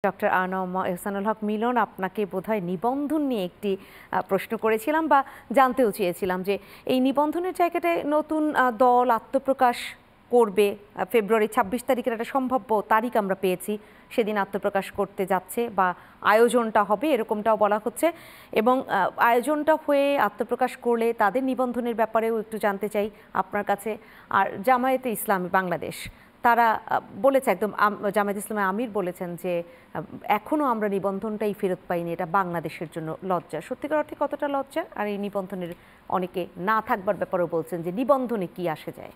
Doctor আনম এহসানুল হক মিলন, আপনাকে বোধহয় নিবন্ধন নিয়ে একটি প্রশ্ন করেছিলাম বা জানতেও চেয়েছিলাম যে এই নিবন্ধনের জায়গাটায় নতুন দল আত্মপ্রকাশ করবে। ফেব্রুয়ারি ২৬ তারিখের একটা সম্ভাব্য তারিখ আমরা পেয়েছি, সেদিন আত্মপ্রকাশ করতে যাচ্ছে বা আয়োজনটা হবে এরকমটাও বলা হচ্ছে। এবং আয়োজনটা হয়ে আত্মপ্রকাশ করলে তাদের নিবন্ধনের ব্যাপারেও একটু জানতে চাই আপনার কাছে। আর জামায়াতে ইসলামী বাংলাদেশ তারা বলেছে, একদম জামায়াত ইসলামের আমির বলেছেন যে এখনও আমরা নিবন্ধনটাই ফেরত পাইনি, এটা বাংলাদেশের জন্য লজ্জা। সত্যিকার অর্থে কতটা লজ্জা? আর এই নিবন্ধনের অনেকে না থাকবার ব্যাপারেও বলছেন যে নিবন্ধনে কি আসে যায়।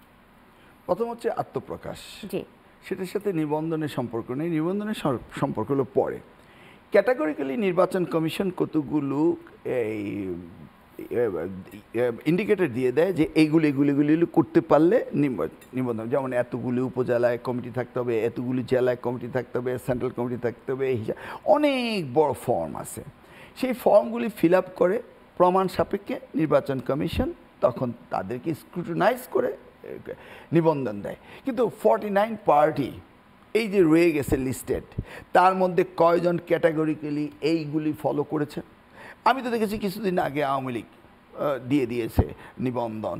প্রথম হচ্ছে আত্মপ্রকাশ, জি, সেটার সাথে নিবন্ধনের সম্পর্ক নেই। নিবন্ধনের সম্পর্ক হলো পরে। ক্যাটাগরিক্যালি নির্বাচন কমিশন কতগুলো এই ইন্ডিকেটর দিয়ে দেয় যে এইগুলি করতে পারলে নিবন্ধন, যেমন এতগুলি উপজেলায় কমিটি থাকতে হবে, এতগুলি জেলায় কমিটি থাকতে হবে, সেন্ট্রাল কমিটি থাকতে হবে, এই হিসাবে অনেক বড় ফর্ম আছে। সেই ফর্মগুলি ফিল আপ করে প্রমাণ সাপেক্ষে নির্বাচন কমিশন তখন তাদেরকে স্ক্রুটিনাইজ করে নিবন্ধন দেয়। কিন্তু 49 পার্টি এই যে রয়ে গেছে লিস্টেড, তার মধ্যে কয়জন ক্যাটাগরিক্যালি এইগুলি ফলো করেছে? আমি তো দেখেছি কিছুদিন আগে আওয়ামী লীগ দিয়ে দিয়েছে নিবন্ধন,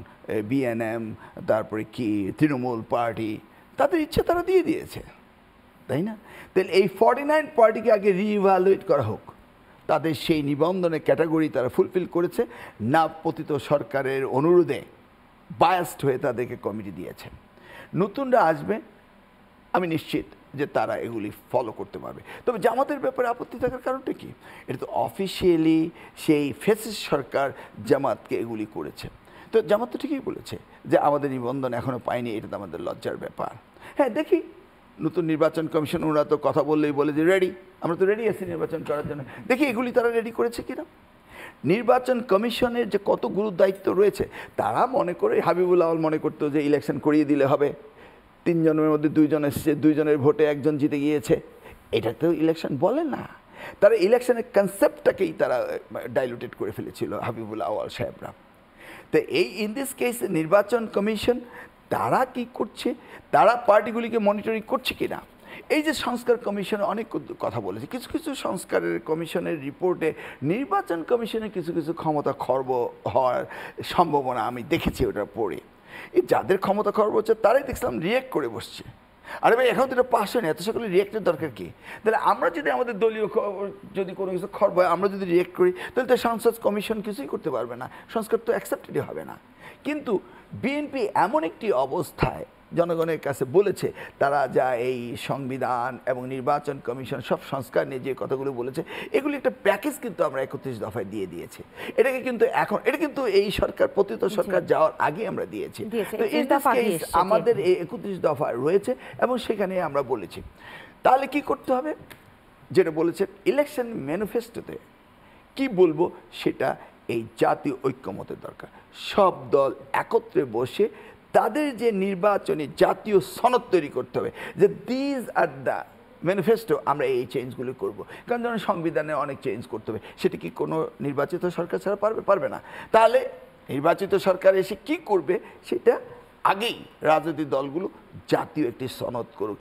বিএনএম, তারপরে কি তৃণমূল পার্টি, তাদের ইচ্ছে তারা দিয়ে দিয়েছে, তাই না? তাহলে এই 49 পার্টিকে আগে রিইভ্যালুয়েট করা হোক, তাদের সেই নিবন্ধনের ক্যাটাগরি তারা ফুলফিল করেছে না পতিত সরকারের অনুরোধে বায়াসড হয়ে তাদেরকে কমিটি দিয়েছে। নতুনরা আসবে, আমি নিশ্চিত যে তারা এগুলি ফলো করতে পারবে। তবে জামাতের ব্যাপারে আপত্তি থাকার কারণটা কি? এটা তো অফিসিয়ালি সেই ফ্যাসিস্ট সরকার জামাতকে এগুলি করেছে। তো জামাত তো ঠিকই বলেছে যে আমাদের নিবন্ধন এখনও পাইনি, এটা তো আমাদের লজ্জার ব্যাপার। হ্যাঁ, দেখি নতুন নির্বাচন কমিশন, ওরা তো কথা বললেই বলে যে রেডি, আমরা তো রেডি আছি নির্বাচন করার জন্য। দেখি এগুলি তারা রেডি করেছে কিনা। নির্বাচন কমিশনের যে কত গুরু দায়িত্ব রয়েছে, তারা মনে করে, হাবিবুল আওয়াল মনে করতো যে ইলেকশন করিয়ে দিলে হবে, 3 জনের মধ্যে 2 জন এসেছে, 2 জনের ভোটে 1 জন জিতে গিয়েছে, এটা তো ইলেকশন বলে না। তারা ইলেকশনের কনসেপ্টটাকেই তারা ডাইলুটেড করে ফেলেছিল হাবিবুল আওয়াল সাহেবরা। তো এই ইন দিস কেস নির্বাচন কমিশন তারা কি করছে, তারা পার্টিগুলিকে মনিটরিং করছে কিনা। এই যে সংস্কার কমিশন অনেক কথা বলেছে, কিছু কিছু সংস্কারের কমিশনের রিপোর্টে নির্বাচন কমিশনের কিছু কিছু ক্ষমতা খর্ব হওয়ার সম্ভাবনা আমি দেখেছি ওটা পড়ে। এই যাদের ক্ষমতা খর্ব হচ্ছে তারাই দেখছিলাম রিয়েক্ট করে বসছে। আরে ভাই, এখন তো এটা পাস হয়নি, এত সকলে রিয়েক্টের দরকার কি? তাহলে আমরা যদি আমাদের দলীয় যদি কোনো কিছু খর্ব হয়, আমরা যদি রিয়েক্ট করি, তাহলে তো সংসদ কমিশন কিছুই করতে পারবে না, সংস্কার তো অ্যাকসেপ্টেডই হবে না। কিন্তু বিএনপি এমন একটি অবস্থায় জনগণের কাছে বলেছে, তারা যা এই সংবিধান এবং নির্বাচন কমিশন সব সংস্কার নিয়ে যে কথাগুলো বলেছে, এগুলি একটা প্যাকেজ কিন্তু আমরা 31 দফায় দিয়ে দিয়েছি। এটাকে কিন্তু এখন, এটা কিন্তু এই সরকার পতিত সরকার যাওয়ার আগে আমরা দিয়েছি। তো এই আমাদের এই 31 দফা রয়েছে এবং সেখানে আমরা বলেছি। তাহলে কি করতে হবে? যেটা বলেছে ইলেকশন ম্যানিফেস্টোতে কি বলবো, সেটা এই জাতীয় ঐক্যমতের দরকার। সব দল একত্রে বসে তাদের যে নির্বাচনী জাতীয় সনদ তৈরি করতে হবে যে দিজ আর দ্য ম্যানিফেস্টো, আমরা এই চেঞ্জগুলো করব। কারণ যেন সংবিধানে অনেক চেঞ্জ করতে হবে, সেটা কি কোনো নির্বাচিত সরকার ছাড়া পারবে না। তাহলে নির্বাচিত সরকার এসে কি করবে, সেটা আগেই রাজনৈতিক দলগুলো জাতীয় একটি সনদ করুক,